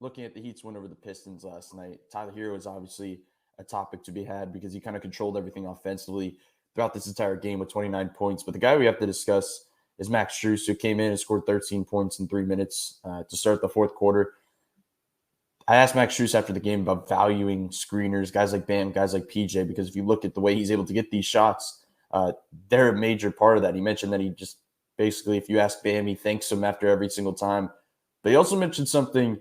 looking at the Heat's win over the Pistons last night, Tyler Herro is obviously a topic to be had because he kind of controlled everything offensively throughout this entire game with 29 points. But the guy we have to discuss is Max Strus, who came in and scored 13 points in 3 minutes to start the fourth quarter. I asked Max Strus after the game about valuing screeners, guys like Bam, guys like PJ, because if you look at the way he's able to get these shots, they're a major part of that. He mentioned that he just basically, if you ask Bam, he thanks him after every single time. But he also mentioned something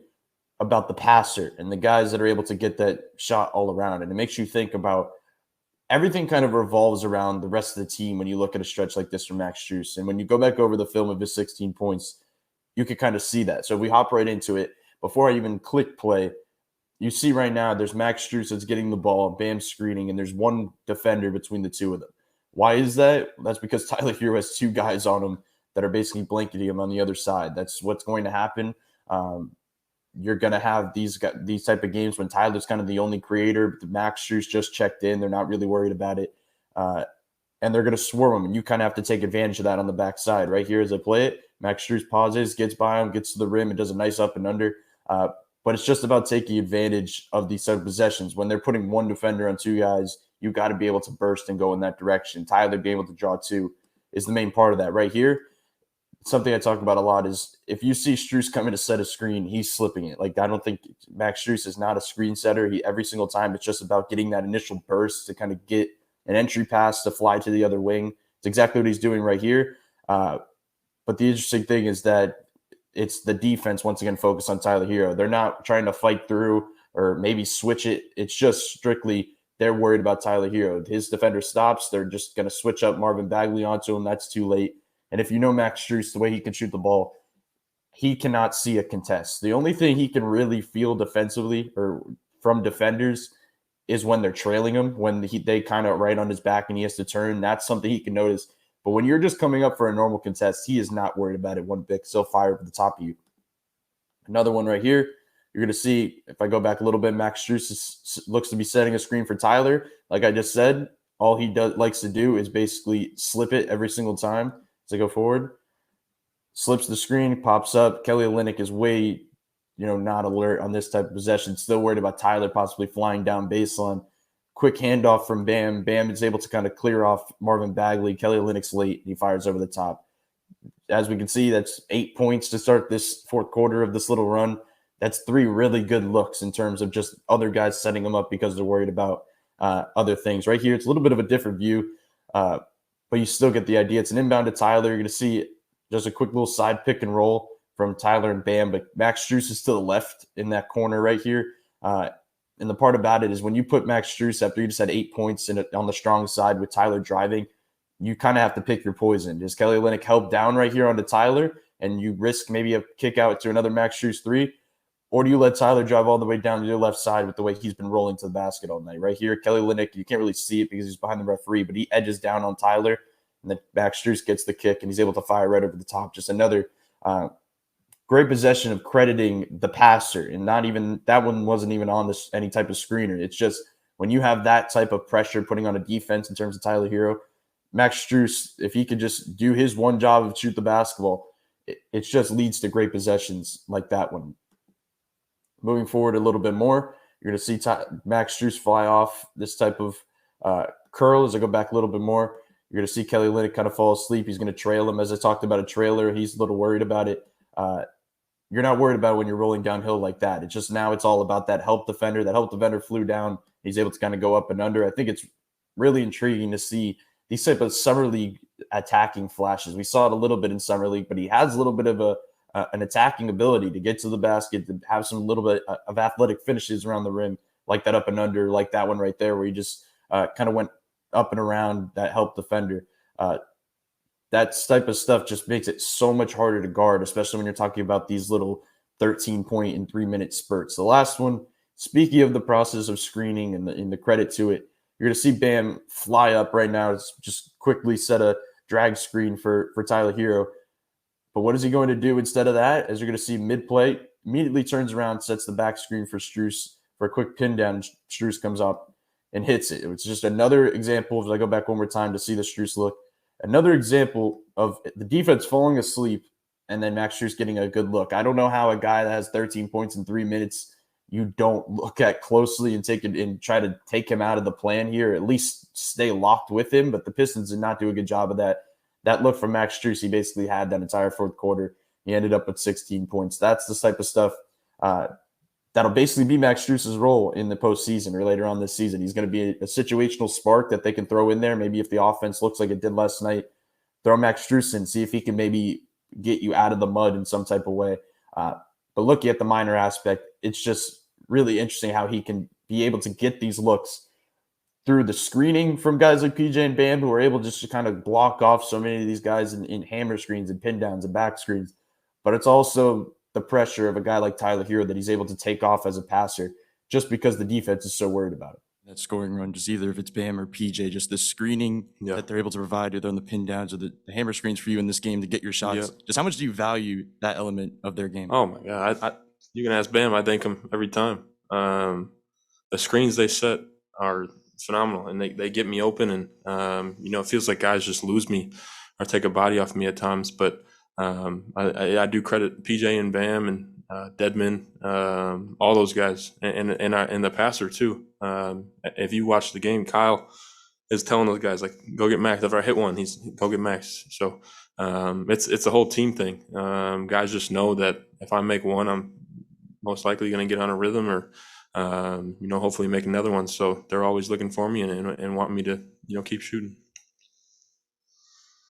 about the passer and the guys that are able to get that shot all around. And it makes you think about everything kind of revolves around the rest of the team when you look at a stretch like this from Max Strus. And when you go back over the film of his 16 points, you can kind of see that. So if we hop right into it, before I even click play, you see right now there's Max Strus that's getting the ball, Bam screening, and there's one defender between the two of them. Why is that? That's because Tyler Herro has two guys on him that are basically blanketing him on the other side. That's what's going to happen. You're going to have these type of games when Tyler's kind of the only creator. Max Strus just checked in. They're not really worried about it. And they're going to swarm him, and you kind of have to take advantage of that on the backside. Right here as I play it, Max Strus pauses, gets by him, gets to the rim, and does a nice up and under. But it's just about taking advantage of these sort of possessions. When they're putting one defender on two guys, you got to be able to burst and go in that direction. Tyler being able to draw two is the main part of that. Right here, something I talk about a lot is if you see Strus coming to set a screen, he's slipping it. Like, I don't think Max Strus is not a screen setter. Every single time, it's just about getting that initial burst to kind of get an entry pass to fly to the other wing. It's exactly what he's doing right here. But the interesting thing is that it's the defense, once again, focused on Tyler Herro. They're not trying to fight through or maybe switch it. It's just strictly they're worried about Tyler Herro. His defender stops. They're just going to switch up Marvin Bagley onto him. That's too late. And if you know Max Strus, the way he can shoot the ball, he cannot see a contest. The only thing he can really feel defensively or from defenders is when they're trailing him, when they kind of right on his back and he has to turn. That's something he can notice. But when you're just coming up for a normal contest, he is not worried about it one bit. He'll fire over the top of you. Another one right here. You're going to see, if I go back a little bit, Max Strus looks to be setting a screen for Tyler. Like I just said, all he likes to do is basically slip it every single time as I go forward. Slips the screen, pops up. Kelly Olynyk is way, not alert on this type of possession. Still worried about Tyler possibly flying down baseline. Quick handoff from Bam. Bam is able to kind of clear off Marvin Bagley. Kelly Olynyk's late. He fires over the top. As we can see, that's 8 points to start this fourth quarter of this little run. That's 3 really good looks in terms of just other guys setting them up because they're worried about other things. Right here, it's a little bit of a different view, but you still get the idea. It's an inbound to Tyler. You're going to see just a quick little side pick and roll from Tyler and Bam, but Max Strus is to the left in that corner right here. And the part about it is when you put Max Strus after you just had 8 points on the strong side with Tyler driving, you kind of have to pick your poison. Does Kelly Olynyk help down right here onto Tyler and you risk maybe a kick out to another Max Strus 3? Or do you let Tyler drive all the way down to your left side with the way he's been rolling to the basket all night? Right here, Kelly Olynyk, you can't really see it because he's behind the referee, but he edges down on Tyler, and then Max Strus gets the kick, and he's able to fire right over the top. Just another great possession of crediting the passer, and not even that one wasn't even on any type of screener. It's just when you have that type of pressure putting on a defense in terms of Tyler Herro, Max Strus, if he could just do his one job of shoot the basketball, it just leads to great possessions like that one. Moving forward a little bit more, you're going to see Max Strus fly off this type of curl. As I go back a little bit more, you're going to see Kelly Olynyk kind of fall asleep. He's going to trail him. As I talked about a trailer, he's a little worried about it. You're not worried about it when you're rolling downhill like that. It's just now it's all about that help defender. That help defender flew down. He's able to kind of go up and under. I think it's really intriguing to see these type of summer league attacking flashes. We saw it a little bit in summer league, but he has a little bit of an attacking ability to get to the basket, to have some little bit of athletic finishes around the rim, like that up and under, like that one right there, where he just kind of went up and around that help defender. That type of stuff just makes it so much harder to guard, especially when you're talking about these little 13-point and 3-minute spurts. The last one, speaking of the process of screening and the credit to it, you're going to see Bam fly up right now. It's just quickly set a drag screen for Tyler Herro. But what is he going to do instead of that? As you're going to see mid-play, immediately turns around, sets the back screen for Strus for a quick pin down. Strus comes up and hits it. It's just another example, if I go back one more time to see the Strus look, another example of the defense falling asleep and then Max Strus getting a good look. I don't know how a guy that has 13 points in 3 minutes you don't look at closely and take it and try to take him out of the plan here, at least stay locked with him. But the Pistons did not do a good job of that. That look from Max Strus, he basically had that entire fourth quarter. He ended up with 16 points. That's the type of stuff that'll basically be Max Strus's role in the postseason or later on this season. He's going to be a situational spark that they can throw in there. Maybe if the offense looks like it did last night, throw Max Strus in, see if he can maybe get you out of the mud in some type of way. But looking at the minor aspect, it's just really interesting how he can be able to get these looks through the screening from guys like PJ and Bam, who are able just to kind of block off so many of these guys in hammer screens and pin downs and back screens. But it's also the pressure of a guy like Tyler Herro that he's able to take off as a passer just because the defense is so worried about it. That scoring run, just either if it's Bam or PJ, just the screening that they're able to provide, either on the pin downs or the hammer screens for you in this game to get your shots. Just how much do you value that element of their game? Oh my God. You can ask Bam. I thank him every time. The screens they set are phenomenal, and they get me open, and it feels like guys just lose me or take a body off me at times. But I do credit PJ and Bam and Deadman, all those guys, and the passer too. If you watch the game, Kyle is telling those guys, like, go get Max. If I hit one, he's go get Max. So it's a whole team thing. Guys just know that if I make one, I'm most likely going to get on a rhythm or hopefully make another one. So they're always looking for me and want me to keep shooting.